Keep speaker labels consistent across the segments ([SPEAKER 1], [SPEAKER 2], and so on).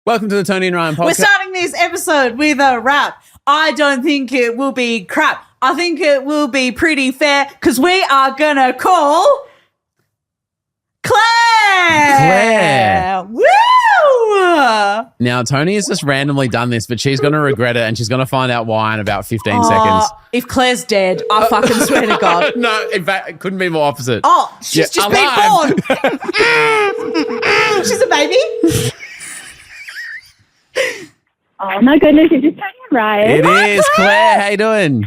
[SPEAKER 1] Welcome to the Toni and Ryan podcast.
[SPEAKER 2] We're starting this episode with a rap. I don't think it will be crap. I think it will be pretty fair because we are going to call Claire. Woo!
[SPEAKER 1] Now, Toni has just randomly done this, but she's going to regret it and she's going to find out why in about 15 seconds.
[SPEAKER 2] If Claire's dead, I fucking swear to God.
[SPEAKER 1] No, in fact, it couldn't be more opposite.
[SPEAKER 2] Oh, she's just been born. She's a baby.
[SPEAKER 3] Oh my goodness, it's just Toni and Ryan.
[SPEAKER 1] It is. Claire, how you doing?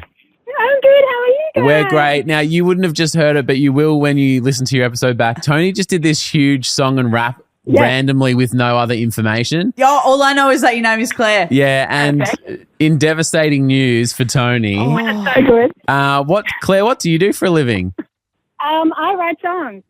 [SPEAKER 3] I'm good. How are you guys?
[SPEAKER 1] We're great. Now, you wouldn't have just heard it, but you will when you listen to your episode back. Toni just did this huge song and rap randomly with no other information.
[SPEAKER 2] Yo, all I know is that your name is Claire.
[SPEAKER 1] Yeah, and in devastating news for Toni.
[SPEAKER 3] Oh, that's so good.
[SPEAKER 1] Claire, what do you do for a living?
[SPEAKER 3] I write songs.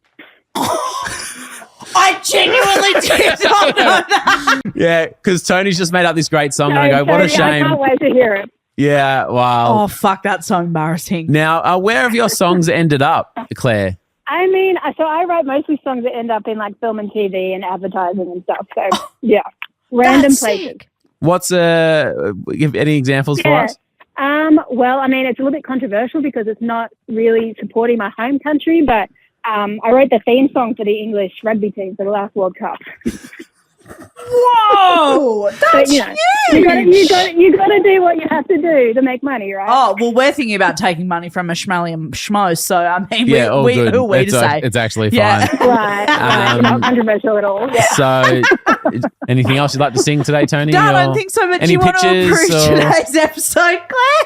[SPEAKER 2] I genuinely did not know that.
[SPEAKER 1] Yeah, because Toni's just made up this great song and I go, what a shame.
[SPEAKER 3] I can't wait to hear it.
[SPEAKER 1] Yeah, wow.
[SPEAKER 2] Oh, fuck, that's so embarrassing.
[SPEAKER 1] Now, where have your songs ended up, Claire?
[SPEAKER 3] I mean, so I write mostly songs that end up in like film and TV and advertising and stuff. So, yeah, random
[SPEAKER 2] That's
[SPEAKER 3] places.
[SPEAKER 2] sick.
[SPEAKER 1] What's give any examples for us?
[SPEAKER 3] Well, I mean, it's a little bit controversial because it's not really supporting my home country, but I wrote the theme song for the English rugby team for the last World Cup.
[SPEAKER 2] Whoa, that's huge.
[SPEAKER 3] You gotta do what you have to do to make money, right?
[SPEAKER 2] Oh, well, we're thinking about taking money from a schmally and schmo, so I mean,
[SPEAKER 1] Yeah, all
[SPEAKER 2] who
[SPEAKER 1] good.
[SPEAKER 2] are we to say?
[SPEAKER 1] It's actually fine.
[SPEAKER 2] Yeah.
[SPEAKER 3] Right. Not controversial at all. Yeah.
[SPEAKER 1] So, anything else you'd like to sing today, Toni?
[SPEAKER 2] No, I don't think so, but do
[SPEAKER 1] any
[SPEAKER 2] you want to
[SPEAKER 1] pictures
[SPEAKER 2] approve
[SPEAKER 1] or-
[SPEAKER 2] today's episode, Claire?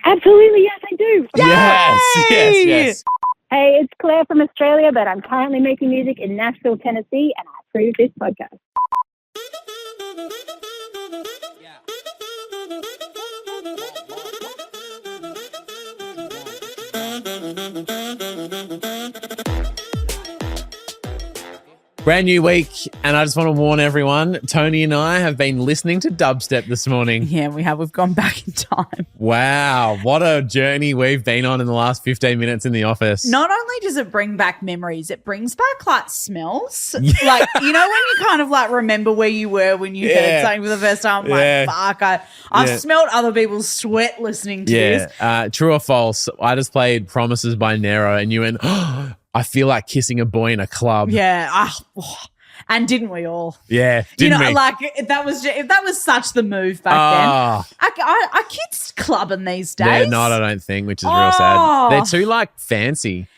[SPEAKER 3] Absolutely, yes, I do.
[SPEAKER 1] Yes.
[SPEAKER 3] Hey, it's Claire from Australia, but I'm currently making music in Nashville, Tennessee, and I approve this podcast.
[SPEAKER 1] Brand new week, and I just want to warn everyone, Toni and I have been listening to dubstep this morning.
[SPEAKER 2] Yeah, we have. We've gone back in time.
[SPEAKER 1] Wow, what a journey we've been on in the last 15 minutes in the office.
[SPEAKER 2] Not only does it bring back memories, it brings back like smells. Like, you know, when you kind of like remember where you were when you heard something for the first time. Like, fuck, I've smelled other people's sweat listening to this.
[SPEAKER 1] True or false, I just played Promises by Nero and you went, oh, I feel like kissing a boy in a club.
[SPEAKER 2] Yeah. And didn't we all?
[SPEAKER 1] Yeah, didn't we?
[SPEAKER 2] Like that was such the move back then. Are kids clubbing these days?
[SPEAKER 1] They're not, I don't think, which is real sad. They're too like fancy.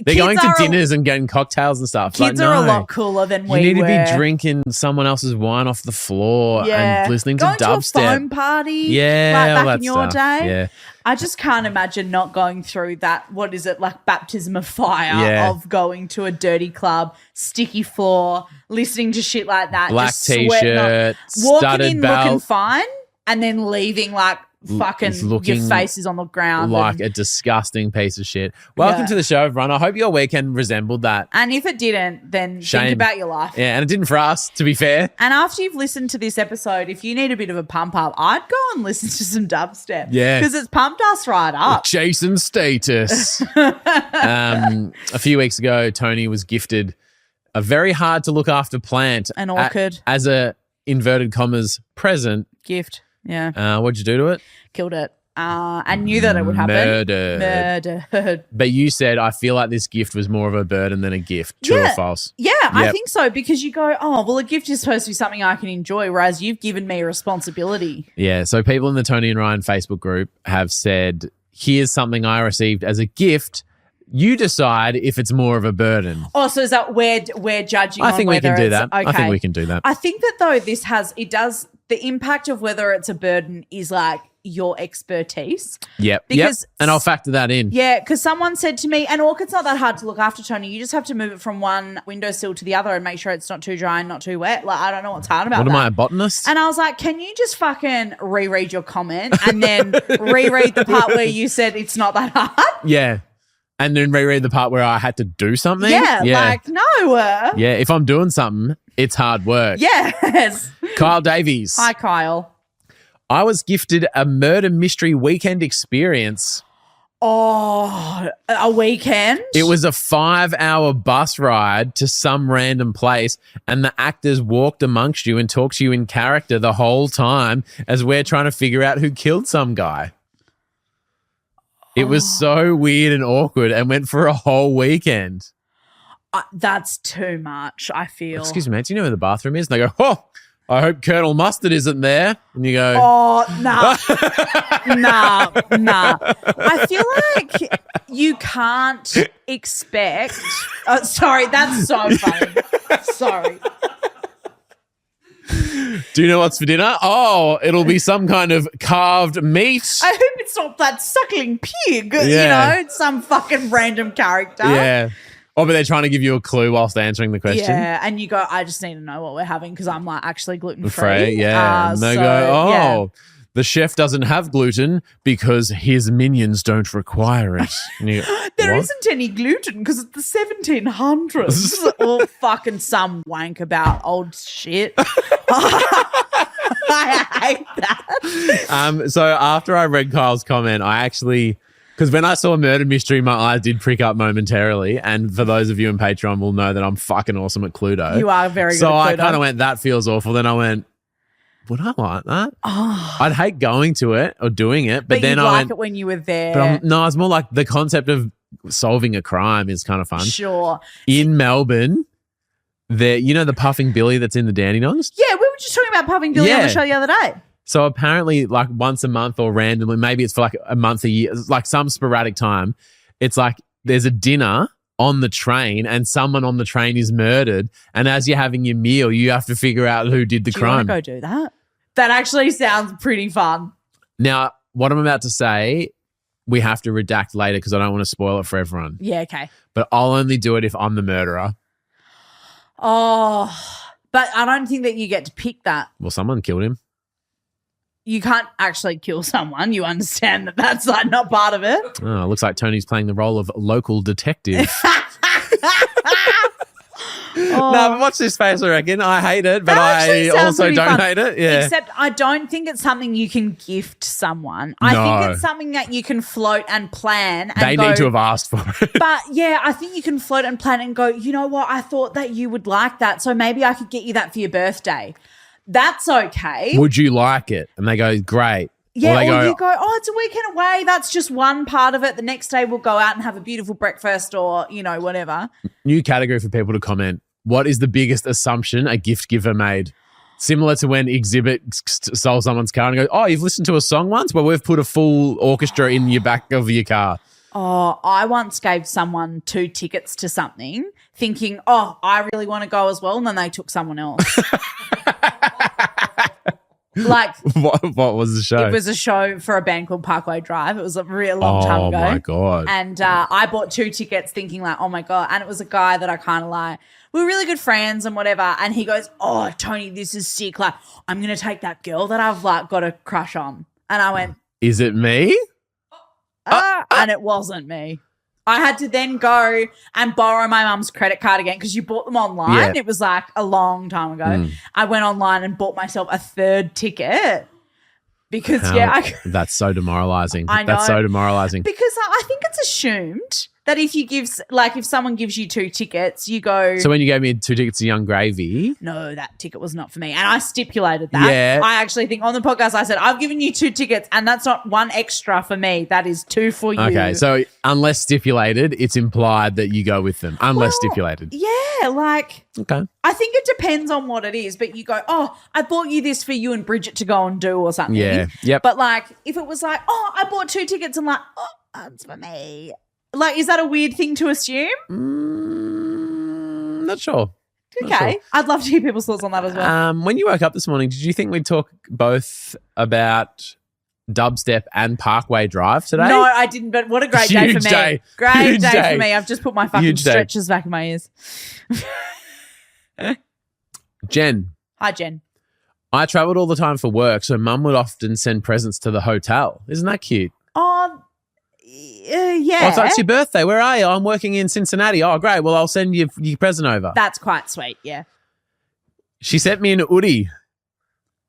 [SPEAKER 1] They're going to dinners and getting cocktails and stuff.
[SPEAKER 2] Kids are a lot cooler than we were.
[SPEAKER 1] You need to be drinking someone else's wine off the floor and listening to dubstep.
[SPEAKER 2] Going to a foam party like back in your day.
[SPEAKER 1] Yeah.
[SPEAKER 2] I just can't imagine not going through that, what is it, like baptism of fire of going to a dirty club, sticky floor, listening to shit like that.
[SPEAKER 1] Black
[SPEAKER 2] just T-shirt,
[SPEAKER 1] studded
[SPEAKER 2] in
[SPEAKER 1] belt.
[SPEAKER 2] looking fine and then leaving like fucking your face is on the ground.
[SPEAKER 1] Like a disgusting piece of shit. Welcome to the show, everyone. I hope your weekend resembled that.
[SPEAKER 2] And if it didn't, then think about your life.
[SPEAKER 1] Yeah, and it didn't for us, to be fair.
[SPEAKER 2] And after you've listened to this episode, if you need a bit of a pump up, I'd go and listen to some dubstep.
[SPEAKER 1] Yeah.
[SPEAKER 2] Because it's pumped us right up.
[SPEAKER 1] Chasing status. A few weeks ago, Toni was gifted a very hard to look after plant.
[SPEAKER 2] An orchid.
[SPEAKER 1] As a, inverted commas, present.
[SPEAKER 2] Gift. Yeah.
[SPEAKER 1] What'd you do to it?
[SPEAKER 2] Killed it. I knew that it would happen. Murdered.
[SPEAKER 1] But you said, I feel like this gift was more of a burden than a gift. True or false?
[SPEAKER 2] Yeah, I think so, because you go, oh, well, a gift is supposed to be something I can enjoy, whereas you've given me a responsibility.
[SPEAKER 1] Yeah, so people in the Toni and Ryan Facebook group have said, here's something I received as a gift. You decide if it's more of a burden.
[SPEAKER 2] Oh, so is that we're judging on whether
[SPEAKER 1] I think we can do that.
[SPEAKER 2] Okay.
[SPEAKER 1] I think we can do that.
[SPEAKER 2] I think that, though, the impact of whether it's a burden is like your expertise.
[SPEAKER 1] Yep.
[SPEAKER 2] Because
[SPEAKER 1] and I'll factor that in.
[SPEAKER 2] Yeah, because someone said to me, and orchid's not that hard to look after, Toni. You just have to move it from one windowsill to the other and make sure it's not too dry and not too wet. Like, I don't know what's hard about that.
[SPEAKER 1] What am I, a botanist?
[SPEAKER 2] And I was like, can you just fucking reread your comment and then reread the part where you said it's not that hard?
[SPEAKER 1] Yeah. And then reread the part where I had to do something?
[SPEAKER 2] Yeah. Like, no.
[SPEAKER 1] Yeah, if I'm doing something, it's hard work.
[SPEAKER 2] Yes.
[SPEAKER 1] Kyle Davies.
[SPEAKER 2] Hi, Kyle.
[SPEAKER 1] I was gifted a murder mystery weekend experience.
[SPEAKER 2] Oh, a weekend?
[SPEAKER 1] It was a 5-hour bus ride to some random place, and the actors walked amongst you and talked to you in character the whole time as we're trying to figure out who killed some guy. It was so weird and awkward and went for a whole weekend.
[SPEAKER 2] That's too much, I feel.
[SPEAKER 1] Excuse me, mate, do you know where the bathroom is? And they go, oh, I hope Colonel Mustard isn't there. And you go,
[SPEAKER 2] oh, nah. Nah. I feel like you can't expect. Oh, sorry, that's so funny. Sorry.
[SPEAKER 1] Do you know what's for dinner? Oh, it'll be some kind of carved meat.
[SPEAKER 2] I hope it's not that suckling pig.
[SPEAKER 1] Yeah.
[SPEAKER 2] You know, it's some fucking random character.
[SPEAKER 1] Yeah. Oh, but they're trying to give you a clue whilst answering the question.
[SPEAKER 2] Yeah, and you go, I just need to know what we're having because I'm like actually gluten-free.
[SPEAKER 1] Free, yeah. And they go, the chef doesn't have gluten because his minions don't require it. And you go,
[SPEAKER 2] there isn't any gluten because it's the 1700s. Or fucking some wank about old shit. I hate that.
[SPEAKER 1] So after I read Kyle's comment, I actually... Because when I saw a murder mystery, my eyes did prick up momentarily. And for those of you in Patreon will know that I'm fucking awesome at Cluedo.
[SPEAKER 2] You are very good
[SPEAKER 1] at Cluedo. So
[SPEAKER 2] I
[SPEAKER 1] kind of went, that feels awful. Then I went, would I like that?
[SPEAKER 2] Oh.
[SPEAKER 1] I'd hate going to it or doing it. But then
[SPEAKER 2] you'd
[SPEAKER 1] I
[SPEAKER 2] like
[SPEAKER 1] went,
[SPEAKER 2] it when you were there.
[SPEAKER 1] But no, it's more like the concept of solving a crime is kind of fun.
[SPEAKER 2] Sure.
[SPEAKER 1] In Melbourne, the Puffing Billy that's in the Dandenongs?
[SPEAKER 2] Yeah, we were just talking about Puffing Billy on the show the other day.
[SPEAKER 1] So apparently, like once a month or randomly, maybe it's for like a month a year, like some sporadic time, it's like there's a dinner on the train and someone on the train is murdered. And as you're having your meal, you have to figure out who did the crime.
[SPEAKER 2] Do you want to go do that? That actually sounds pretty fun.
[SPEAKER 1] Now, what I'm about to say, we have to redact later because I don't want to spoil it for everyone.
[SPEAKER 2] Yeah, okay.
[SPEAKER 1] But I'll only do it if I'm the murderer.
[SPEAKER 2] Oh, but I don't think that you get to pick that.
[SPEAKER 1] Well, someone killed him.
[SPEAKER 2] You can't actually kill someone. You understand that that's like not part of it.
[SPEAKER 1] Oh, looks like Tony's playing the role of local detective. No, but watch this face, I reckon. I hate it, but I also don't hate it. Yeah.
[SPEAKER 2] Except I don't think it's something you can gift someone. I think it's something that you can float and plan. And
[SPEAKER 1] they need to have asked for it.
[SPEAKER 2] But yeah, I think you can float and plan and go, you know what? I thought that you would like that. So maybe I could get you that for your birthday. That's okay.
[SPEAKER 1] Would you like it? And they go, great.
[SPEAKER 2] Yeah, or you go, oh, it's a weekend away. That's just one part of it. The next day we'll go out and have a beautiful breakfast or, whatever.
[SPEAKER 1] New category for people to comment. What is the biggest assumption a gift giver made? Similar to when Exhibit stole someone's car and goes, oh, you've listened to a song once? Well, we've put a full orchestra in your back of your car.
[SPEAKER 2] Oh, I once gave someone 2 tickets to something thinking, oh, I really want to go as well. And then they took someone else. Like,
[SPEAKER 1] what was the show?
[SPEAKER 2] It was a show for a band called Parkway Drive. It was a real long time ago.
[SPEAKER 1] Oh, my God.
[SPEAKER 2] And I bought 2 tickets thinking like, oh, my God. And it was a guy that I kind of like. We were really good friends and whatever. And he goes, oh, Toni, this is sick. Like, I'm going to take that girl that I've like got a crush on. And I went,
[SPEAKER 1] is it me?
[SPEAKER 2] And it wasn't me. I had to then go and borrow my mum's credit card again because you bought them online. Yeah. It was like a long time ago. I went online and bought myself a 3rd ticket because,
[SPEAKER 1] that's so demoralizing.
[SPEAKER 2] I know.
[SPEAKER 1] That's so demoralizing.
[SPEAKER 2] Because I think it's assumed that if someone gives you 2 tickets, you go.
[SPEAKER 1] So when you gave me 2 tickets to Young Gravy.
[SPEAKER 2] No, that ticket was not for me. And I stipulated that.
[SPEAKER 1] Yeah.
[SPEAKER 2] I actually think on the podcast I said, I've given you 2 tickets and that's not 1 extra for me. That is 2 for you.
[SPEAKER 1] Okay, so unless stipulated, it's implied that you go with them. Unless stipulated.
[SPEAKER 2] Yeah, like.
[SPEAKER 1] Okay.
[SPEAKER 2] I think it depends on what it is. But you go, oh, I bought you this for you and Bridget to go and do or something.
[SPEAKER 1] Yeah, yep.
[SPEAKER 2] But like if it was like, oh, I bought 2 tickets and like, oh, that's for me. Like, is that a weird thing to assume?
[SPEAKER 1] Not sure.
[SPEAKER 2] Okay.
[SPEAKER 1] Not sure.
[SPEAKER 2] I'd love to hear people's thoughts on that as well.
[SPEAKER 1] When you woke up this morning, did you think we'd talk both about Dubstep and Parkway Drive today?
[SPEAKER 2] No, I didn't, but what a great day for me.
[SPEAKER 1] Day.
[SPEAKER 2] Great
[SPEAKER 1] Huge
[SPEAKER 2] day for me. I've just put my fucking
[SPEAKER 1] Huge
[SPEAKER 2] stretchers back in my ears.
[SPEAKER 1] Jen.
[SPEAKER 2] Hi, Jen.
[SPEAKER 1] I travelled all the time for work, so Mum would often send presents to the hotel. Isn't that cute?
[SPEAKER 2] Oh, yeah.
[SPEAKER 1] Oh, so it's your birthday. Where are you? I'm working in Cincinnati. Oh, great. Well, I'll send you your present over.
[SPEAKER 2] That's quite sweet, yeah.
[SPEAKER 1] She sent me an hoodie,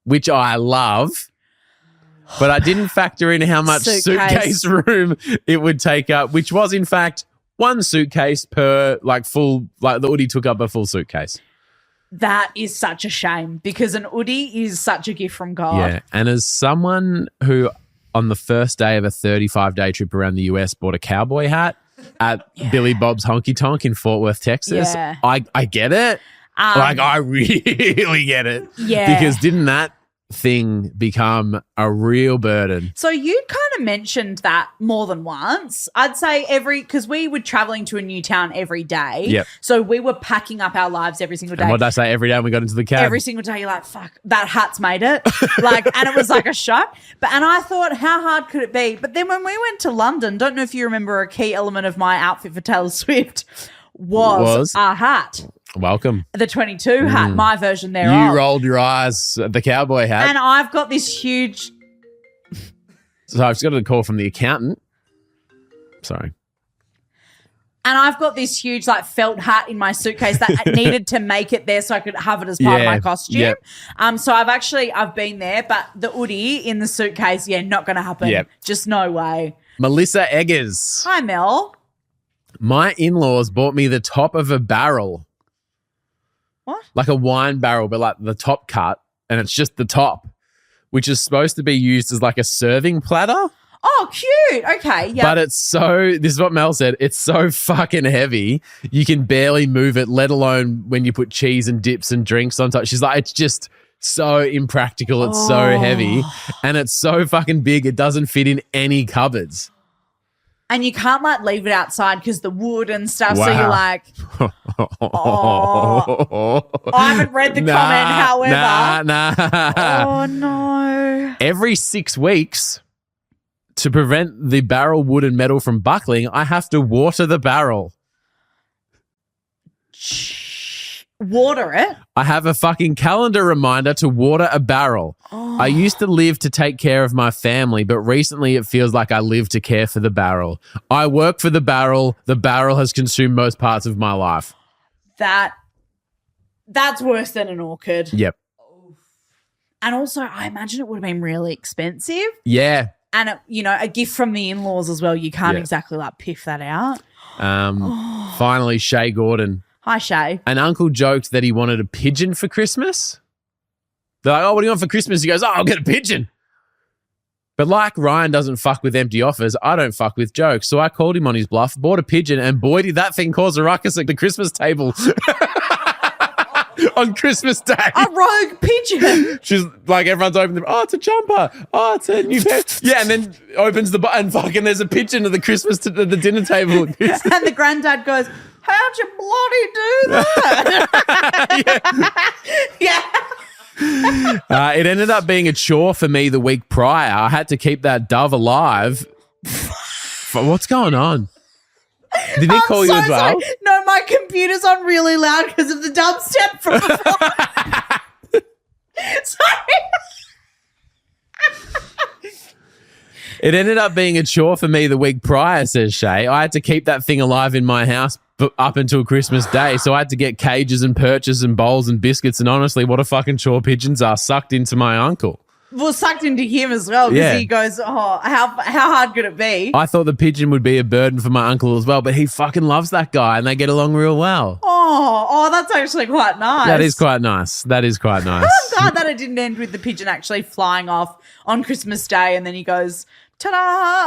[SPEAKER 1] which I love. but I didn't factor in how much suitcase room it would take up, which was in fact one suitcase per full, the Oodie took up a full suitcase.
[SPEAKER 2] That is such a shame because an Oodie is such a gift from God.
[SPEAKER 1] Yeah, and as someone who on the first day of a 35-day trip around the US bought a cowboy hat at Billy Bob's Honky Tonk in Fort Worth, Texas, I get it. I really get it.
[SPEAKER 2] Yeah.
[SPEAKER 1] Because didn't that thing become a real burden?
[SPEAKER 2] So you kind of mentioned that more than once. I'd say because we were traveling to a new town every day.
[SPEAKER 1] Yep.
[SPEAKER 2] So we were packing up our lives every single day.
[SPEAKER 1] And what did I say every day when we got into the cab?
[SPEAKER 2] Every single day you're like, fuck, that hat's made it. And it was like a shock. And I thought, how hard could it be? But then when we went to London, don't know if you remember a key element of my outfit for Taylor Swift was a hat.
[SPEAKER 1] Welcome.
[SPEAKER 2] The 22 hat, my version thereof.
[SPEAKER 1] You rolled your eyes at the cowboy hat.
[SPEAKER 2] And I've got this huge...
[SPEAKER 1] So I've just got a call from the accountant. Sorry.
[SPEAKER 2] And I've got this huge felt hat in my suitcase that needed to make it there so I could have it as part of my costume.
[SPEAKER 1] Yep.
[SPEAKER 2] So I've been there, but the Oodie in the suitcase, not going to happen.
[SPEAKER 1] Yep.
[SPEAKER 2] Just no way.
[SPEAKER 1] Melissa Eggers.
[SPEAKER 2] Hi, Mel.
[SPEAKER 1] My in-laws bought me the top of a barrel.
[SPEAKER 2] What?
[SPEAKER 1] Like a wine barrel, but the top cut, and it's just the top, which is supposed to be used as a serving platter.
[SPEAKER 2] Oh, cute. Okay, yeah.
[SPEAKER 1] But this is what Mel said, it's so fucking heavy, you can barely move it, let alone when you put cheese and dips and drinks on top. She's like, it's just so impractical. It's so heavy, and it's so fucking big, it doesn't fit in any cupboards.
[SPEAKER 2] And you can't leave it outside because the wood and stuff. Wow. So you're like, I haven't read the comment, however. Oh, no.
[SPEAKER 1] Every 6 weeks, to prevent the barrel wood and metal from buckling, I have to water the barrel.
[SPEAKER 2] Water it?
[SPEAKER 1] I have a fucking calendar reminder to water a barrel. Oh. I used to live to take care of my family, but recently it feels like I live to care for the barrel. I work for the barrel. The barrel has consumed most parts of my life.
[SPEAKER 2] That's worse than an orchid.
[SPEAKER 1] Yep.
[SPEAKER 2] And also, I imagine it would have been really expensive.
[SPEAKER 1] Yeah.
[SPEAKER 2] And, a gift from the in-laws as well. You can't exactly piff that out.
[SPEAKER 1] Finally, Shay Gordon.
[SPEAKER 2] Hi, Shay.
[SPEAKER 1] An uncle joked that he wanted a pigeon for Christmas. They're like, oh, what do you want for Christmas? He goes, oh, I'll get a pigeon. But Ryan doesn't fuck with empty offers, I don't fuck with jokes. So I called him on his bluff, bought a pigeon, and boy, did that thing cause a ruckus at the Christmas table. On Christmas Day.
[SPEAKER 2] A rogue pigeon.
[SPEAKER 1] She's everyone's opened them. Oh, it's a jumper. Oh, it's a new pet. Yeah, and then opens the button. Fucking there's a pigeon at the the dinner table.
[SPEAKER 2] And the granddad goes, how'd you bloody do that? Yeah.
[SPEAKER 1] It ended up being a chore for me the week prior. I had to keep that dove alive. What's going on? Did he call you as well?
[SPEAKER 2] Sorry. No, my computer's on really loud because of the dubstep from before. Sorry.
[SPEAKER 1] It ended up being a chore for me the week prior, says Shay. I had to keep that thing alive in my house up until Christmas Day, so I had to get cages and perches and bowls and biscuits, and honestly, what a fucking chore pigeons are, sucked into my uncle.
[SPEAKER 2] Well, sucked into him as well because he goes, oh, how hard could it be?
[SPEAKER 1] I thought the pigeon would be a burden for my uncle as well, but he fucking loves that guy and they get along real well.
[SPEAKER 2] Oh, that's actually quite nice.
[SPEAKER 1] That is quite nice. I'm
[SPEAKER 2] glad that it didn't end with the pigeon actually flying off on Christmas Day and then he goes, ta-da!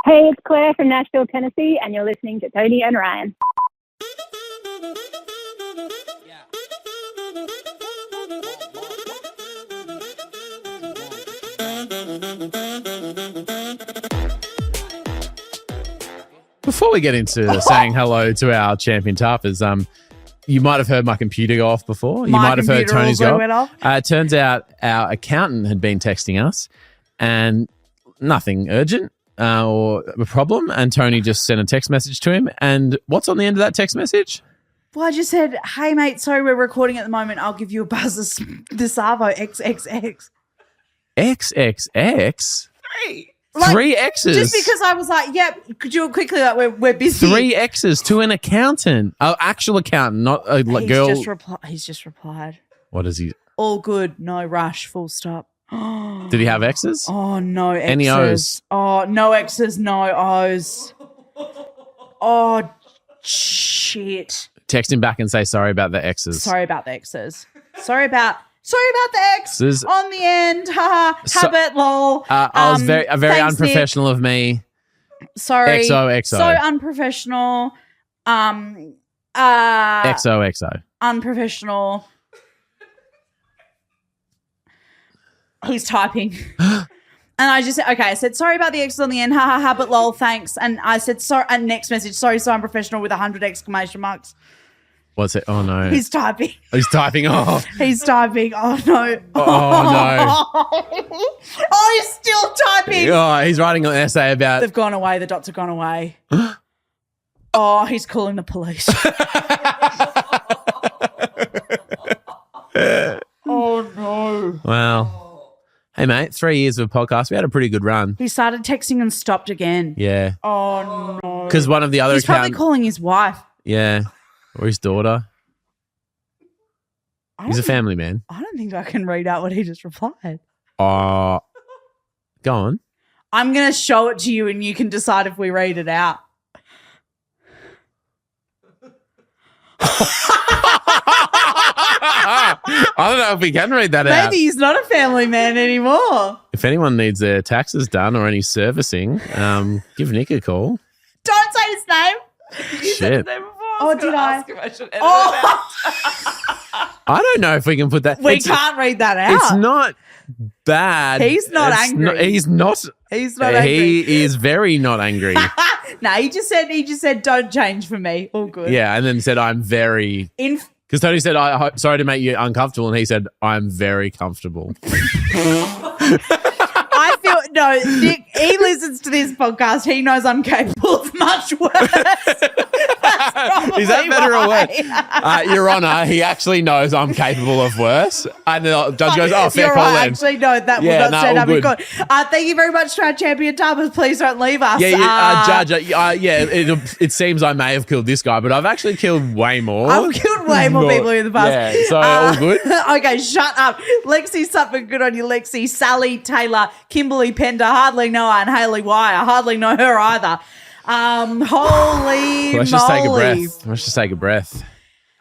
[SPEAKER 3] Hey, it's Claire from Nashville, Tennessee, and you're listening to Toni and Ryan.
[SPEAKER 1] Before we get into saying hello to our champion tarpers, you might have heard my computer go off before. You might have heard Tony's go off. It turns out our accountant had been texting us and nothing urgent or a problem, and Toni just sent a text message to him. And what's on the end of that text message?
[SPEAKER 2] Well, I just said, hey, mate, sorry, we're recording at the moment. I'll give you a buzz the Savo XXX.
[SPEAKER 1] XXX?
[SPEAKER 2] Hey.
[SPEAKER 1] 3 X's.
[SPEAKER 2] Just because I was like, yep, could you quickly, we're busy.
[SPEAKER 1] 3 X's to an accountant. An actual accountant, not a girl.
[SPEAKER 2] He's just replied.
[SPEAKER 1] What is he?
[SPEAKER 2] All good, no rush, full stop.
[SPEAKER 1] Did he have exes?
[SPEAKER 2] Oh, no exes.
[SPEAKER 1] Any O's?
[SPEAKER 2] Oh, no exes, no O's. Oh, shit.
[SPEAKER 1] Text him back and say sorry about the exes.
[SPEAKER 2] Sorry about the exes. Sorry about the exes on the end. Habit, lol.
[SPEAKER 1] I was very
[SPEAKER 2] thanks,
[SPEAKER 1] unprofessional
[SPEAKER 2] Nick.
[SPEAKER 1] of me.
[SPEAKER 2] Sorry.
[SPEAKER 1] XOXO.
[SPEAKER 2] So unprofessional.
[SPEAKER 1] XOXO.
[SPEAKER 2] Unprofessional. He's typing. And I just said, okay, I said, sorry about the X's on the end. Ha ha ha, but lol, thanks. And I said, sorry, and next message, sorry, so unprofessional with 100 exclamation marks.
[SPEAKER 1] What's it? Oh, no.
[SPEAKER 2] He's typing.
[SPEAKER 1] He's typing. Oh.
[SPEAKER 2] He's typing. Oh, no.
[SPEAKER 1] Oh, no.
[SPEAKER 2] Oh, he's still typing.
[SPEAKER 1] Oh, he's writing an essay about.
[SPEAKER 2] They've gone away. The dots have gone away. Oh, he's calling the police. Oh, no.
[SPEAKER 1] Well. Hey, mate, 3 years of a podcast. We had a pretty good run.
[SPEAKER 2] He started texting and stopped again.
[SPEAKER 1] Yeah.
[SPEAKER 2] Oh, no.
[SPEAKER 1] Because one of the other
[SPEAKER 2] He's probably calling his wife.
[SPEAKER 1] Yeah. Or his daughter. He's a family man.
[SPEAKER 2] I don't think I can read out what he just replied.
[SPEAKER 1] Go on.
[SPEAKER 2] I'm going to show it to you and you can decide if we read it out.
[SPEAKER 1] I don't know if we can read that out.
[SPEAKER 2] Maybe he's not a family man anymore.
[SPEAKER 1] If anyone needs their taxes done or any servicing, give Nick a call.
[SPEAKER 2] Don't say his name.
[SPEAKER 1] You said his
[SPEAKER 2] name before. Oh, did I?
[SPEAKER 1] I don't know if we can put that.
[SPEAKER 2] We can't read that out.
[SPEAKER 1] It's not bad.
[SPEAKER 2] He's not angry.
[SPEAKER 1] He's not angry. He is very not angry.
[SPEAKER 2] No, he just said, don't change for me. All good.
[SPEAKER 1] Yeah, and then said, I'm very... Because Toni said, sorry to make you uncomfortable, and he said, I'm very comfortable.
[SPEAKER 2] I feel, no, Nick, he listens to this podcast. He knows I'm capable of much worse.
[SPEAKER 1] Is that better or worse? Your Honour, he actually knows I'm capable of worse. And the judge goes, oh, fair
[SPEAKER 2] You're
[SPEAKER 1] call
[SPEAKER 2] right.
[SPEAKER 1] then.
[SPEAKER 2] Actually, no, that will not stand
[SPEAKER 1] all
[SPEAKER 2] up in
[SPEAKER 1] good.
[SPEAKER 2] court. Thank you very much to our champion, Thomas. Please don't leave us.
[SPEAKER 1] Yeah, Judge, it seems I may have killed this guy, but I've actually killed way more.
[SPEAKER 2] I've killed way more people in the past.
[SPEAKER 1] Yeah, so all good.
[SPEAKER 2] Okay, shut up. Lexi Sutton, good on you, Lexi. Sally Taylor, Kimberly Pender, hardly know her, and Haley Wire. Hardly know her either. Holy
[SPEAKER 1] Let's
[SPEAKER 2] moly.
[SPEAKER 1] just take a breath.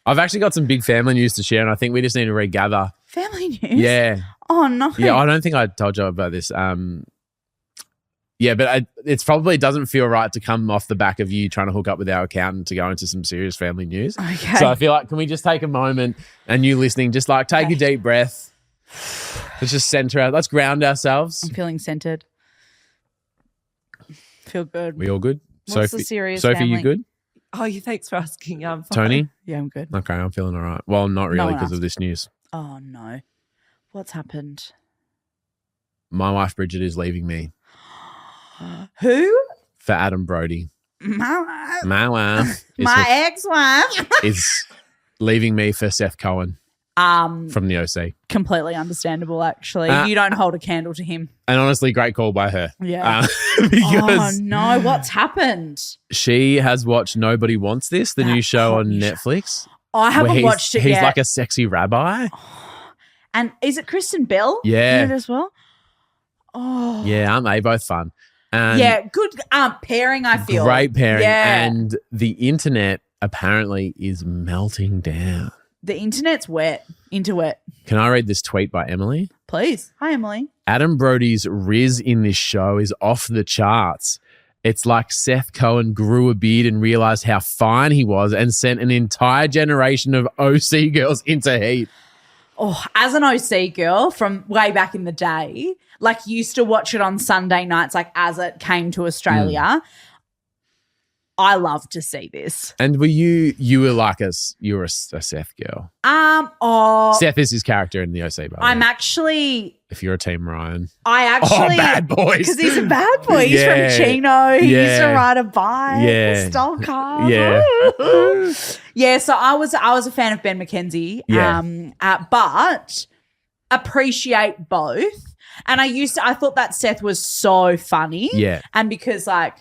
[SPEAKER 1] I've actually got some big family news to share, and I think we just need to regather.
[SPEAKER 2] Family news?
[SPEAKER 1] Yeah.
[SPEAKER 2] Oh, no.
[SPEAKER 1] Yeah, I don't think I told you about this. Yeah, but it's probably doesn't feel right to come off the back of you trying to hook up with our accountant to go into some serious family news.
[SPEAKER 2] Okay.
[SPEAKER 1] So I feel like, can we just take a moment and you listening, just like take a deep breath. Let's just center out. Let's ground ourselves.
[SPEAKER 2] I'm feeling centered. Feel good.
[SPEAKER 1] We all good?
[SPEAKER 2] What's the serious
[SPEAKER 1] Sophie,
[SPEAKER 2] family?
[SPEAKER 1] you good?
[SPEAKER 4] Oh, yeah, thanks for asking. Fine.
[SPEAKER 1] Toni?
[SPEAKER 2] Yeah, I'm good.
[SPEAKER 1] Okay, I'm feeling all right. Well, not really
[SPEAKER 2] one
[SPEAKER 1] because of
[SPEAKER 2] asked.
[SPEAKER 1] this news.
[SPEAKER 2] Oh, no. What's happened?
[SPEAKER 1] My wife, Bridget, is leaving me
[SPEAKER 2] Who?
[SPEAKER 1] for Adam Brody.
[SPEAKER 2] My
[SPEAKER 1] My wife
[SPEAKER 2] ex-wife.
[SPEAKER 1] is leaving me for Seth Cohen from the OC.
[SPEAKER 2] Completely understandable, actually. You don't hold a candle to him.
[SPEAKER 1] And honestly, great call by her.
[SPEAKER 2] Yeah.
[SPEAKER 1] Because
[SPEAKER 2] oh, no. What's happened?
[SPEAKER 1] she has watched Nobody Wants This, the new show on Netflix.
[SPEAKER 2] I haven't
[SPEAKER 1] where
[SPEAKER 2] watched it
[SPEAKER 1] he's
[SPEAKER 2] yet.
[SPEAKER 1] like a sexy rabbi.
[SPEAKER 2] And is it Kristen Bell?
[SPEAKER 1] Yeah.
[SPEAKER 2] In it as well? Oh.
[SPEAKER 1] Yeah, aren't they both fun? And
[SPEAKER 2] Yeah, good pairing, I feel.
[SPEAKER 1] great pairing.
[SPEAKER 2] Yeah.
[SPEAKER 1] And the internet apparently is melting down.
[SPEAKER 2] The internet's wet. Into it.
[SPEAKER 1] Can I read this tweet by Emily?
[SPEAKER 2] Please. Hi, Emily.
[SPEAKER 1] Adam Brody's riz in this show is off the charts. It's like Seth Cohen grew a beard and realized how fine he was and sent an entire generation of OC girls into heat.
[SPEAKER 2] Oh, as an OC girl from way back in the day, like used to watch it on Sunday nights, like as it came to Australia. I love to see this.
[SPEAKER 1] And were you were like a Seth girl? Seth is his character in the OC, by the way.
[SPEAKER 2] I'm actually.
[SPEAKER 1] If you're a team Ryan.
[SPEAKER 2] I actually.
[SPEAKER 1] Bad boys.
[SPEAKER 2] Because he's a bad boy. He's
[SPEAKER 1] Yeah.
[SPEAKER 2] from Chino. He used to
[SPEAKER 1] Yeah.
[SPEAKER 2] ride a bike.
[SPEAKER 1] Yeah.
[SPEAKER 2] Stole cars.
[SPEAKER 1] Yeah.
[SPEAKER 2] Yeah, so I was a fan of Ben McKenzie.
[SPEAKER 1] Yeah.
[SPEAKER 2] But appreciate both. And I thought that Seth was so funny.
[SPEAKER 1] Yeah.
[SPEAKER 2] And because like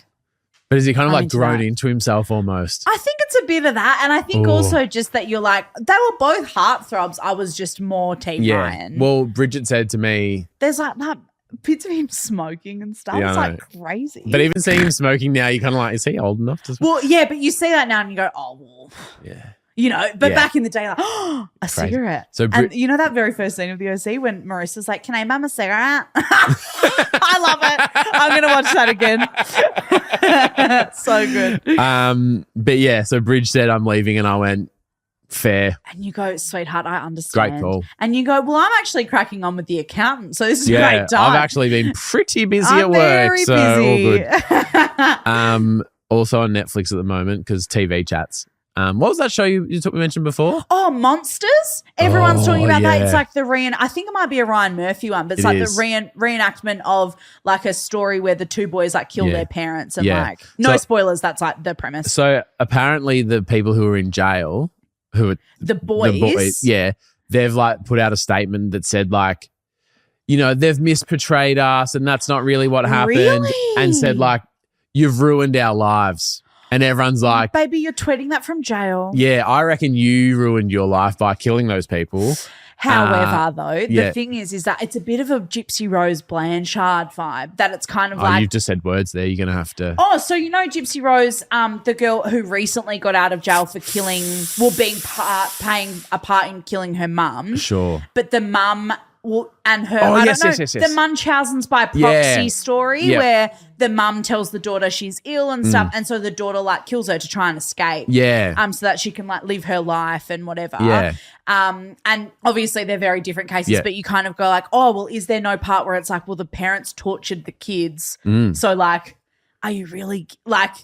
[SPEAKER 1] But is he kind of
[SPEAKER 2] I'm
[SPEAKER 1] like
[SPEAKER 2] into
[SPEAKER 1] grown
[SPEAKER 2] that.
[SPEAKER 1] into himself almost?
[SPEAKER 2] I think it's a bit of that. And I think
[SPEAKER 1] Ooh.
[SPEAKER 2] also just that you're like, they were both heartthrobs. I was just more Team
[SPEAKER 1] Yeah.
[SPEAKER 2] Ryan.
[SPEAKER 1] Well, Bridget said to me,
[SPEAKER 2] There's like that bits of him smoking and stuff.
[SPEAKER 1] Yeah,
[SPEAKER 2] It's
[SPEAKER 1] I
[SPEAKER 2] like crazy.
[SPEAKER 1] but even seeing him smoking now, you're kind of like, is he old enough to smoke?
[SPEAKER 2] well, yeah, but you see that now and you go, oh, well,
[SPEAKER 1] Yeah.
[SPEAKER 2] you know, but
[SPEAKER 1] Yeah.
[SPEAKER 2] back in the day, like, oh, a
[SPEAKER 1] Crazy.
[SPEAKER 2] cigarette.
[SPEAKER 1] So
[SPEAKER 2] and you know that very first scene of the OC when Marissa's like, can I mum a cigarette? I love it. I'm going to watch that again. So good.
[SPEAKER 1] But yeah, so Bridge said, I'm leaving, and I went, fair.
[SPEAKER 2] And you go, sweetheart, I understand.
[SPEAKER 1] Great call.
[SPEAKER 2] And you go, well, I'm actually cracking on with the accountant. So this is
[SPEAKER 1] Yeah,
[SPEAKER 2] great time.
[SPEAKER 1] I've actually been pretty busy
[SPEAKER 2] I'm
[SPEAKER 1] at work,
[SPEAKER 2] very
[SPEAKER 1] so all
[SPEAKER 2] busy.
[SPEAKER 1] good. Also on Netflix at the moment because TV chats. What was that show you mentioned before?
[SPEAKER 2] Oh, Monsters? Everyone's talking about that. It's
[SPEAKER 1] yeah.
[SPEAKER 2] like I think it might be a Ryan Murphy one, but it's
[SPEAKER 1] It
[SPEAKER 2] like
[SPEAKER 1] is.
[SPEAKER 2] the reenactment of like a story where the two boys like kill
[SPEAKER 1] Yeah.
[SPEAKER 2] their parents and
[SPEAKER 1] Yeah.
[SPEAKER 2] like no
[SPEAKER 1] So-
[SPEAKER 2] spoilers. That's like the premise.
[SPEAKER 1] So apparently the people who were in jail, who are
[SPEAKER 2] The boys,
[SPEAKER 1] yeah, they've like put out a statement that said like, you know, they've misportrayed us and that's not really what happened.
[SPEAKER 2] Really?
[SPEAKER 1] And said like, you've ruined our lives. And everyone's like,
[SPEAKER 2] baby, you're tweeting that from jail.
[SPEAKER 1] yeah, I reckon you ruined your life by killing those people.
[SPEAKER 2] However, though,
[SPEAKER 1] yeah.
[SPEAKER 2] the thing is that it's a bit of a Gypsy Rose Blanchard vibe. That it's kind of
[SPEAKER 1] Oh,
[SPEAKER 2] like
[SPEAKER 1] you've just said words there. You're going to have to.
[SPEAKER 2] oh, so you know Gypsy Rose, the girl who recently got out of jail for playing a part in killing her mum.
[SPEAKER 1] Sure.
[SPEAKER 2] But the mum and her,
[SPEAKER 1] Oh,
[SPEAKER 2] I
[SPEAKER 1] yes,
[SPEAKER 2] don't know,
[SPEAKER 1] yes, yes.
[SPEAKER 2] the Munchausen's by proxy
[SPEAKER 1] Yeah.
[SPEAKER 2] story
[SPEAKER 1] Yeah.
[SPEAKER 2] where the mum tells the daughter she's ill and stuff, and so the daughter like kills her to try and escape.
[SPEAKER 1] Yeah.
[SPEAKER 2] So that she can like live her life and whatever.
[SPEAKER 1] Yeah.
[SPEAKER 2] And obviously they're very different cases,
[SPEAKER 1] Yeah.
[SPEAKER 2] but you kind of go like, oh, well, is there no part where it's like, well, the parents tortured the kids.
[SPEAKER 1] Mm.
[SPEAKER 2] So like, are you really like,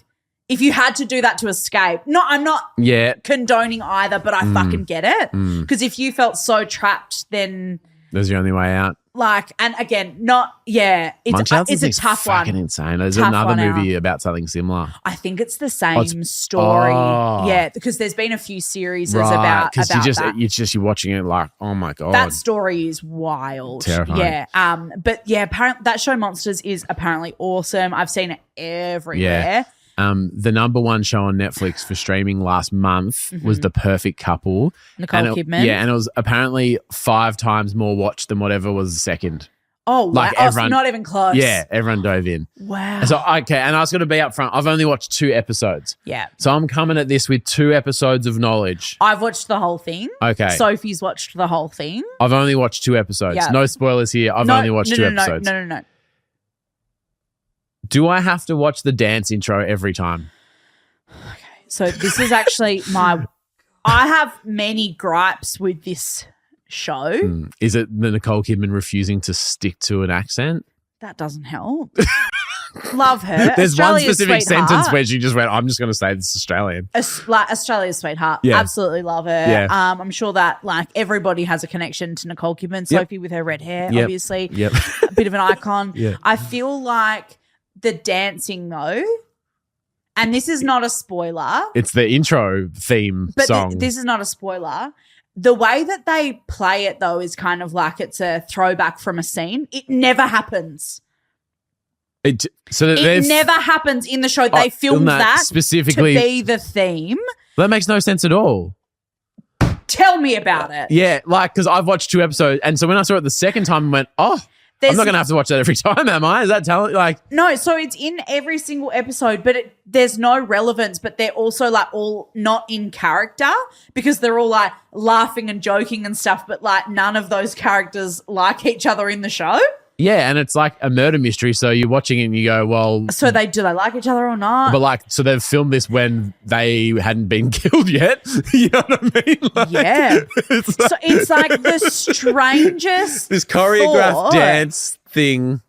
[SPEAKER 2] if you had to do that to escape, I'm not
[SPEAKER 1] Yeah.
[SPEAKER 2] condoning either, but I fucking get it.
[SPEAKER 1] Mm.
[SPEAKER 2] Because if you felt so trapped, then
[SPEAKER 1] That's your only way out.
[SPEAKER 2] like, and again, it's
[SPEAKER 1] Munchausen's
[SPEAKER 2] a
[SPEAKER 1] is
[SPEAKER 2] tough
[SPEAKER 1] fucking
[SPEAKER 2] one.
[SPEAKER 1] insane. There's
[SPEAKER 2] Tough
[SPEAKER 1] another
[SPEAKER 2] one out.
[SPEAKER 1] movie about something similar.
[SPEAKER 2] I think it's the same
[SPEAKER 1] it's-
[SPEAKER 2] story.
[SPEAKER 1] Oh.
[SPEAKER 2] Yeah, because there's been a few series
[SPEAKER 1] Right.
[SPEAKER 2] about
[SPEAKER 1] Because
[SPEAKER 2] that.
[SPEAKER 1] you're watching it like, oh my God.
[SPEAKER 2] That story is wild.
[SPEAKER 1] Terrifying.
[SPEAKER 2] Yeah. But yeah, apparently that show Monsters is apparently awesome. I've seen it everywhere.
[SPEAKER 1] The number one show on Netflix for streaming last month was The Perfect Couple.
[SPEAKER 2] Nicole
[SPEAKER 1] And
[SPEAKER 2] Kidman.
[SPEAKER 1] Yeah, and it was apparently 5 times more watched than whatever was the second.
[SPEAKER 2] Oh,
[SPEAKER 1] Like
[SPEAKER 2] wow.
[SPEAKER 1] everyone-
[SPEAKER 2] So not even close.
[SPEAKER 1] Yeah, everyone dove in.
[SPEAKER 2] Wow.
[SPEAKER 1] So, okay, and I was going to be up front. I've only watched 2 episodes.
[SPEAKER 2] Yeah.
[SPEAKER 1] So I'm coming at this with 2 episodes of knowledge.
[SPEAKER 2] I've watched the whole thing.
[SPEAKER 1] Okay.
[SPEAKER 2] Sophie's watched the whole thing.
[SPEAKER 1] I've only watched 2 episodes.
[SPEAKER 2] Yeah.
[SPEAKER 1] No spoilers here. I've only watched 2 episodes.
[SPEAKER 2] No.
[SPEAKER 1] Do I have to watch the dance intro every time?
[SPEAKER 2] So this is actually I have many gripes with this show.
[SPEAKER 1] Is it the Nicole Kidman refusing to stick to an accent?
[SPEAKER 2] That doesn't help. Love her.
[SPEAKER 1] There's
[SPEAKER 2] Australia's
[SPEAKER 1] one specific
[SPEAKER 2] sweetheart.
[SPEAKER 1] sentence where she just went, I'm just going to say this is Australian.
[SPEAKER 2] Like Australia's sweetheart.
[SPEAKER 1] Yeah.
[SPEAKER 2] Absolutely love her.
[SPEAKER 1] Yeah.
[SPEAKER 2] I'm sure that like everybody has a connection to Nicole Kidman. Sophie with her red hair,
[SPEAKER 1] Yep.
[SPEAKER 2] obviously.
[SPEAKER 1] Yep.
[SPEAKER 2] A bit of an icon.
[SPEAKER 1] Yeah.
[SPEAKER 2] I feel like the dancing though, and this is not a spoiler,
[SPEAKER 1] It's the intro theme
[SPEAKER 2] but
[SPEAKER 1] song.
[SPEAKER 2] this is not a spoiler. The way that they play it though is kind of like it's a throwback from a scene. It never happens.
[SPEAKER 1] It
[SPEAKER 2] It never happens in the show. They filmed that
[SPEAKER 1] specifically.
[SPEAKER 2] to be the theme.
[SPEAKER 1] That makes no sense at all.
[SPEAKER 2] Tell me about it.
[SPEAKER 1] Yeah, like, because I've watched 2 episodes. And so when I saw it the second time, I went, I'm
[SPEAKER 2] There's-
[SPEAKER 1] not going to have to watch that every time, am I? Is that talent? Like,
[SPEAKER 2] No, so it's in every single episode, but there's no relevance, but they're also like all not in character because they're all like laughing and joking and stuff, but like none of those characters like each other in the show.
[SPEAKER 1] yeah, and it's like a murder mystery. So you're watching it and you go, well,
[SPEAKER 2] So do they like each other or not?
[SPEAKER 1] but like, so they've filmed this when they hadn't been killed yet. You know what I mean? Like,
[SPEAKER 2] Yeah.
[SPEAKER 1] It's
[SPEAKER 2] So it's like the strangest
[SPEAKER 1] this choreographed
[SPEAKER 2] thought.
[SPEAKER 1] dance thing.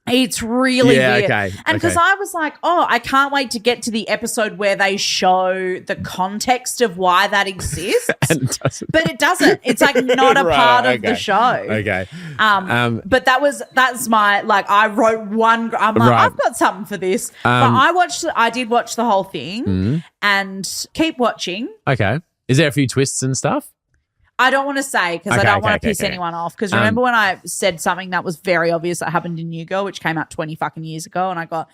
[SPEAKER 2] It's really
[SPEAKER 1] Yeah,
[SPEAKER 2] weird.
[SPEAKER 1] okay,
[SPEAKER 2] And because
[SPEAKER 1] okay.
[SPEAKER 2] I was like, I can't wait to get to the episode where they show the context of why that exists.
[SPEAKER 1] And it doesn't.
[SPEAKER 2] But it doesn't. It's like not a
[SPEAKER 1] Right,
[SPEAKER 2] part of
[SPEAKER 1] okay.
[SPEAKER 2] the show.
[SPEAKER 1] Okay.
[SPEAKER 2] But that's my like. I wrote one. I'm like,
[SPEAKER 1] Right.
[SPEAKER 2] I've got something for this. But I did watch the whole thing and keep watching.
[SPEAKER 1] Okay. Is there a few twists and stuff?
[SPEAKER 2] I don't want to say because I
[SPEAKER 1] Okay,
[SPEAKER 2] don't want to
[SPEAKER 1] okay,
[SPEAKER 2] piss
[SPEAKER 1] okay.
[SPEAKER 2] anyone off. Because remember when I said something that was very obvious that happened in New Girl, which came out 20 fucking years ago, and I got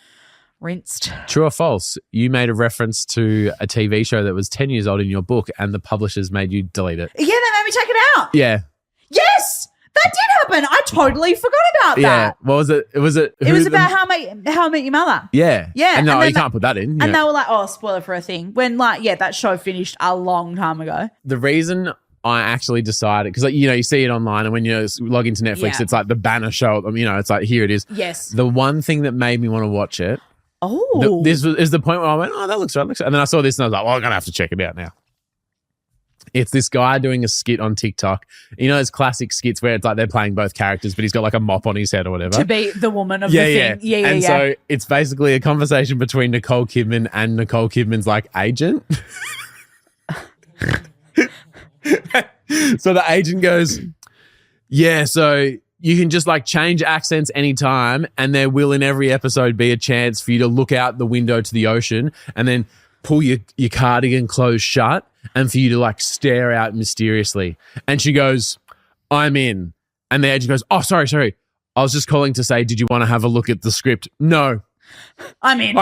[SPEAKER 2] rinsed.
[SPEAKER 1] True or false? You made a reference to a TV show that was 10 years old in your book, and the publishers made you delete it.
[SPEAKER 2] Yeah, they made me take it out.
[SPEAKER 1] Yeah.
[SPEAKER 2] Yes, that did happen. I totally forgot about
[SPEAKER 1] Yeah.
[SPEAKER 2] that.
[SPEAKER 1] What was it? It was
[SPEAKER 2] about How I Met Your Mother.
[SPEAKER 1] Yeah.
[SPEAKER 2] Yeah.
[SPEAKER 1] And no,
[SPEAKER 2] then
[SPEAKER 1] you can't put that in.
[SPEAKER 2] And they were like, oh, spoiler for a thing. When that show finished a long time ago.
[SPEAKER 1] The reason I actually decided, because you see it online, and when you log into Netflix, it's like the banner show. It's like, here it is.
[SPEAKER 2] Yes.
[SPEAKER 1] The one thing that made me want to watch it.
[SPEAKER 2] Oh.
[SPEAKER 1] This is the point where I went, oh, that looks right. And then I saw this and I was like, well, I'm going to have to check it out now. It's this guy doing a skit on TikTok. You know those classic skits where it's like they're playing both characters, but he's got like a mop on his head or whatever.
[SPEAKER 2] To be the woman of the thing. Yeah.
[SPEAKER 1] And so it's basically a conversation between Nicole Kidman and Nicole Kidman's like agent. So the agent goes, yeah, so you can just like change accents anytime, and there will in every episode be a chance for you to look out the window to the ocean and then pull your cardigan closed shut and for you to like stare out mysteriously. And she goes, I'm in. And the agent goes, oh, sorry. I was just calling to say, did you want to have a look at the script? No.
[SPEAKER 2] I'm in.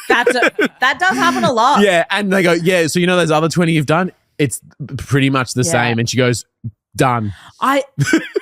[SPEAKER 1] That
[SPEAKER 2] does happen a lot.
[SPEAKER 1] Yeah. And they go, yeah, so those other 20 you've done? It's pretty much the same. And she goes, done. And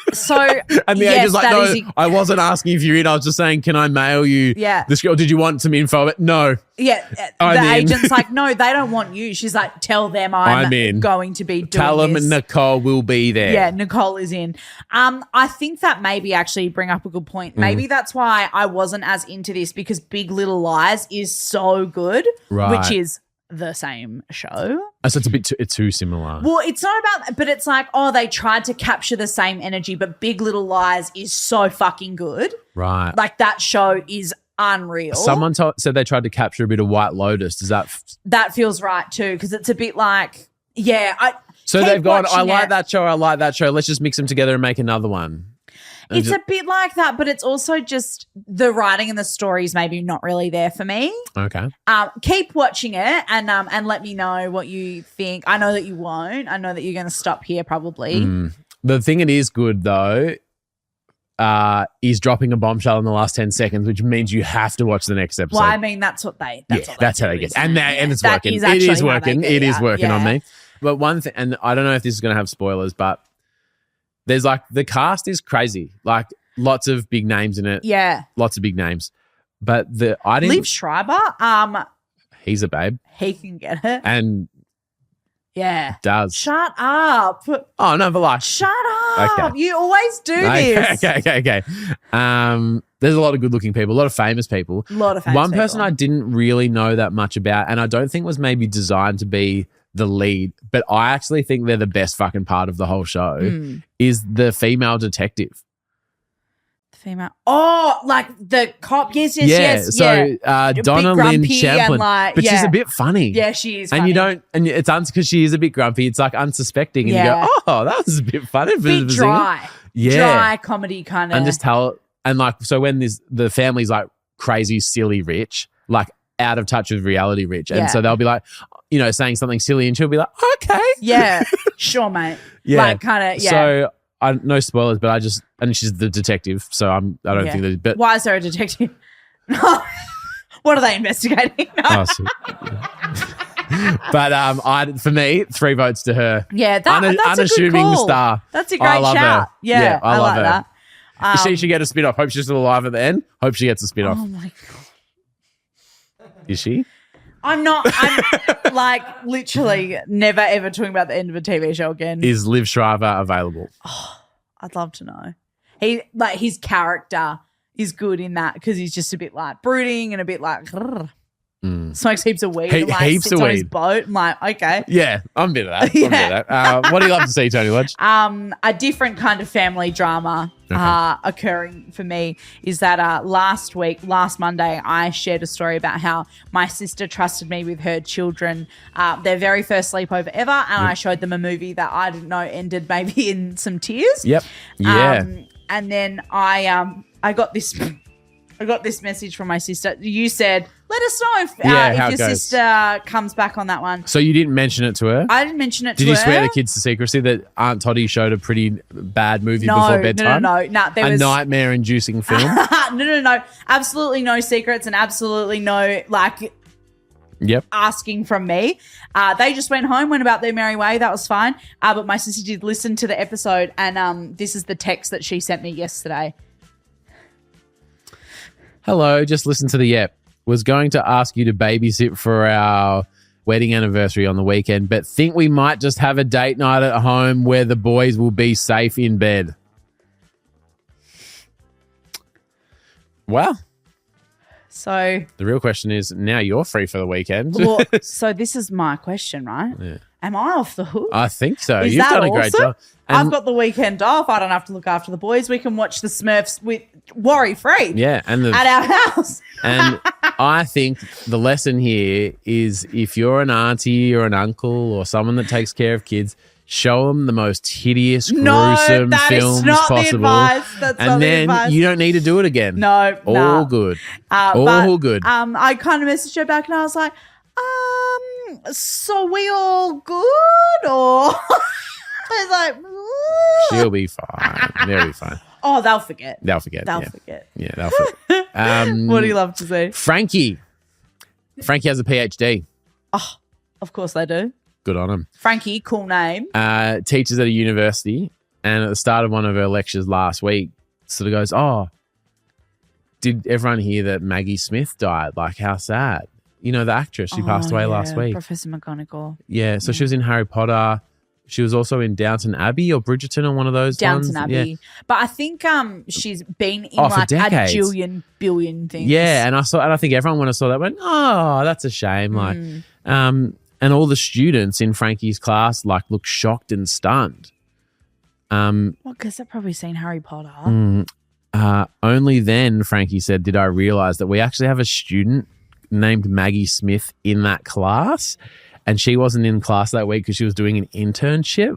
[SPEAKER 1] the agent's like, no, I wasn't asking if you're in. I was just saying, can I mail you the script? Did you want some info? But no.
[SPEAKER 2] Yeah. The agent's like, no, they don't want you. She's like, tell them I'm in. Going to be doing
[SPEAKER 1] Tell them
[SPEAKER 2] this.
[SPEAKER 1] Nicole will be there.
[SPEAKER 2] Yeah, Nicole is in. I think that maybe actually bring up a good point. Maybe that's why I wasn't as into this, because Big Little Lies is so good, which is the same show.
[SPEAKER 1] So it's a bit too similar.
[SPEAKER 2] Well, it's not about, but it's like, oh, they tried to capture the same energy, but Big Little Lies is so fucking good.
[SPEAKER 1] Right.
[SPEAKER 2] Like that show is unreal.
[SPEAKER 1] Someone said they tried to capture a bit of White Lotus. Does that?
[SPEAKER 2] That feels right too, because it's a bit like,
[SPEAKER 1] So they've gone, I like that show. Let's just mix them together and make another one.
[SPEAKER 2] It's a bit like that, but it's also just the writing and the stories maybe not really there for me.
[SPEAKER 1] Okay.
[SPEAKER 2] Keep watching it and let me know what you think. I know that you won't. I know that you're going to stop here probably.
[SPEAKER 1] The thing it is good though, is dropping a bombshell in the last 10 seconds, which means you have to watch the next episode.
[SPEAKER 2] Well, I mean, that's how they get.
[SPEAKER 1] And it's working. It is working. It is working on me. But one thing, and I don't know if this is going to have spoilers, but there's like, the cast is crazy. Like lots of big names in it.
[SPEAKER 2] Yeah.
[SPEAKER 1] Lots of big names. But I didn't.
[SPEAKER 2] Liev Schreiber,
[SPEAKER 1] he's a babe.
[SPEAKER 2] He can get it.
[SPEAKER 1] And does.
[SPEAKER 2] Shut up.
[SPEAKER 1] Oh, no, but like.
[SPEAKER 2] Shut up. Okay. You always do this.
[SPEAKER 1] Okay. There's a lot of good looking people, a lot of famous people. One person I didn't really know that much about, and I don't think was maybe designed to be the lead, but I actually think they're the best fucking part of the whole show, is the female detective.
[SPEAKER 2] Female. Oh, like the cop. Yes.
[SPEAKER 1] So Donna Lynn Champlin, but she's a bit funny.
[SPEAKER 2] Yeah, she is.
[SPEAKER 1] And
[SPEAKER 2] funny.
[SPEAKER 1] It's because she is a bit grumpy. It's like unsuspecting, and you go, oh, that was a bit funny.
[SPEAKER 2] Bit dry. Dry comedy kind of.
[SPEAKER 1] And just so when the family's like crazy, silly, rich, like out of touch with reality, rich, and so they'll be like, saying something silly, and she'll be like, okay,
[SPEAKER 2] yeah, sure, mate.
[SPEAKER 1] Yeah,
[SPEAKER 2] like kind of, yeah.
[SPEAKER 1] So no spoilers, but and she's the detective, so I don't think that. But
[SPEAKER 2] why is there a detective? What are they investigating?
[SPEAKER 1] But for me, 3 votes to her.
[SPEAKER 2] Yeah, that's
[SPEAKER 1] unassuming
[SPEAKER 2] a good call.
[SPEAKER 1] star.
[SPEAKER 2] That's a great shout.
[SPEAKER 1] Her.
[SPEAKER 2] Yeah, I love
[SPEAKER 1] her.
[SPEAKER 2] That.
[SPEAKER 1] She should get a spin-off. Hope she's still alive at the end. Hope she gets a spin-off.
[SPEAKER 2] Oh my god.
[SPEAKER 1] Is she?
[SPEAKER 2] I'm like literally never ever talking about the end of a TV show again.
[SPEAKER 1] Is Liev Schreiber available?
[SPEAKER 2] Oh, I'd love to know. His character is good in that, because he's just a bit like brooding and a bit like smokes heaps of weed and like sits on his boat. I'm like, okay.
[SPEAKER 1] Yeah, I'm a bit of that. I'm a bit of that. What do you love to see, Toni Lodge?
[SPEAKER 2] A different kind of family drama occurring for me is that last Monday, I shared a story about how my sister trusted me with her children, their very first sleepover ever, and I showed them a movie that I didn't know ended maybe in some tears.
[SPEAKER 1] Yep. Yeah.
[SPEAKER 2] And then I got this I got this message from my sister. You said, let us know if
[SPEAKER 1] how
[SPEAKER 2] your
[SPEAKER 1] it goes.
[SPEAKER 2] sister comes back on that one.
[SPEAKER 1] So you didn't mention it to her?
[SPEAKER 2] I didn't mention it to
[SPEAKER 1] Did
[SPEAKER 2] her.
[SPEAKER 1] you swear to kids to secrecy that Aunt Toddy showed a pretty bad movie before bedtime?
[SPEAKER 2] No. There
[SPEAKER 1] a
[SPEAKER 2] was
[SPEAKER 1] nightmare-inducing film?
[SPEAKER 2] no. Absolutely no secrets and absolutely no, like,
[SPEAKER 1] Yep.
[SPEAKER 2] asking from me. They just went home, went about their merry way. That was fine. But my sister did listen to the episode, and this is the text that she sent me yesterday.
[SPEAKER 1] Hello, just listen to the Yep. Was going to ask you to babysit for our wedding anniversary on the weekend, but think we might just have a date night at home where the boys will be safe in bed. Well,
[SPEAKER 2] So,
[SPEAKER 1] the real question is, now you're free for the weekend.
[SPEAKER 2] well, so this is my question, right?
[SPEAKER 1] Yeah.
[SPEAKER 2] Am I off the hook?
[SPEAKER 1] I think so.
[SPEAKER 2] Is
[SPEAKER 1] You've
[SPEAKER 2] that
[SPEAKER 1] done a great
[SPEAKER 2] awesome?
[SPEAKER 1] job.
[SPEAKER 2] I've got the weekend off. I don't have to look after the boys. We can watch the Smurfs with worry-free
[SPEAKER 1] Yeah, and
[SPEAKER 2] at our house.
[SPEAKER 1] and I think the lesson here is if you're an auntie or an uncle or someone that takes care of kids, show them the most hideous, gruesome
[SPEAKER 2] that is
[SPEAKER 1] films
[SPEAKER 2] not the
[SPEAKER 1] possible.
[SPEAKER 2] advice. That's not
[SPEAKER 1] and
[SPEAKER 2] the
[SPEAKER 1] then
[SPEAKER 2] advice.
[SPEAKER 1] you don't need to do it again.
[SPEAKER 2] No,
[SPEAKER 1] All
[SPEAKER 2] nah.
[SPEAKER 1] good.
[SPEAKER 2] But,
[SPEAKER 1] All good.
[SPEAKER 2] I kind of messaged her back and I was like, so we all good? Or I was like, ooh.
[SPEAKER 1] She'll be fine. They'll be fine.
[SPEAKER 2] Oh, they'll forget.
[SPEAKER 1] They'll forget.
[SPEAKER 2] They'll
[SPEAKER 1] yeah.
[SPEAKER 2] forget.
[SPEAKER 1] Yeah, they'll forget.
[SPEAKER 2] What do you love to see?
[SPEAKER 1] Frankie. Frankie has a PhD.
[SPEAKER 2] Oh, of course they do.
[SPEAKER 1] Good on him.
[SPEAKER 2] Frankie, cool name.
[SPEAKER 1] Teaches at a university, and at the start of one of her lectures last week, sort of goes, "Oh, did everyone hear that Maggie Smith died? Like, how sad. You know, the actress, she passed away last week.
[SPEAKER 2] Professor McGonagall.
[SPEAKER 1] Yeah, so she was in Harry Potter. She was also in Downton Abbey or Bridgerton or one of those
[SPEAKER 2] Downton
[SPEAKER 1] ones.
[SPEAKER 2] Abbey.
[SPEAKER 1] Yeah.
[SPEAKER 2] But I think she's been in
[SPEAKER 1] for
[SPEAKER 2] like
[SPEAKER 1] decades.
[SPEAKER 2] a jillion billion things.
[SPEAKER 1] Yeah, and I think everyone when I saw that went, "Oh, that's a shame." Like, and all the students in Frankie's class like looked shocked and stunned.
[SPEAKER 2] Well, because they've probably seen Harry Potter.
[SPEAKER 1] Only then, Frankie said, did I realize that we actually have a student named Maggie Smith in that class, and she wasn't in class that week because she was doing an internship.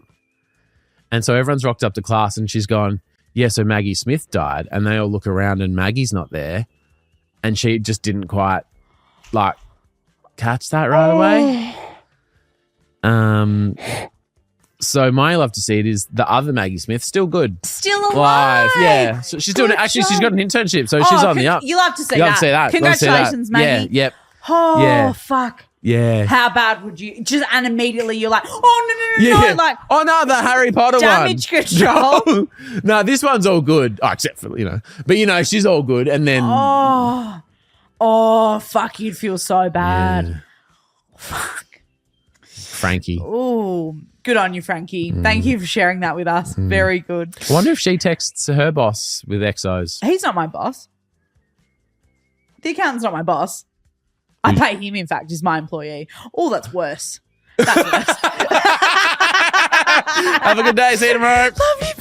[SPEAKER 1] And so everyone's rocked up to class and she's gone, yeah, so Maggie Smith died. And they all look around and Maggie's not there. And she just didn't quite like catch that right away. So my love to see it is the other Maggie Smith, still good.
[SPEAKER 2] Still alive.
[SPEAKER 1] Yeah. So she's doing
[SPEAKER 2] Good
[SPEAKER 1] actually she's
[SPEAKER 2] job.
[SPEAKER 1] got an internship, so she's on the up.
[SPEAKER 2] You love to see
[SPEAKER 1] You
[SPEAKER 2] that.
[SPEAKER 1] love to see that.
[SPEAKER 2] Congratulations,
[SPEAKER 1] Love to see that.
[SPEAKER 2] Maggie.
[SPEAKER 1] Yeah, yep.
[SPEAKER 2] Oh,
[SPEAKER 1] Yeah.
[SPEAKER 2] fuck.
[SPEAKER 1] Yeah.
[SPEAKER 2] How bad would you just and immediately you're like, oh no, like
[SPEAKER 1] oh no, the Harry Potter
[SPEAKER 2] damage
[SPEAKER 1] one.
[SPEAKER 2] control.
[SPEAKER 1] No, this one's all good. Oh, except for but she's all good. And then
[SPEAKER 2] oh fuck, you'd feel so bad.
[SPEAKER 1] Yeah.
[SPEAKER 2] Fuck.
[SPEAKER 1] Frankie.
[SPEAKER 2] Oh, good on you, Frankie. Thank you for sharing that with us. Very good.
[SPEAKER 1] I wonder if she texts her boss with XOs.
[SPEAKER 2] He's not my boss. The accountant's not my boss. I pay him, in fact, he's my employee. Oh, that's worse. That's worse.
[SPEAKER 1] Have a good day. See you tomorrow.
[SPEAKER 2] Love you.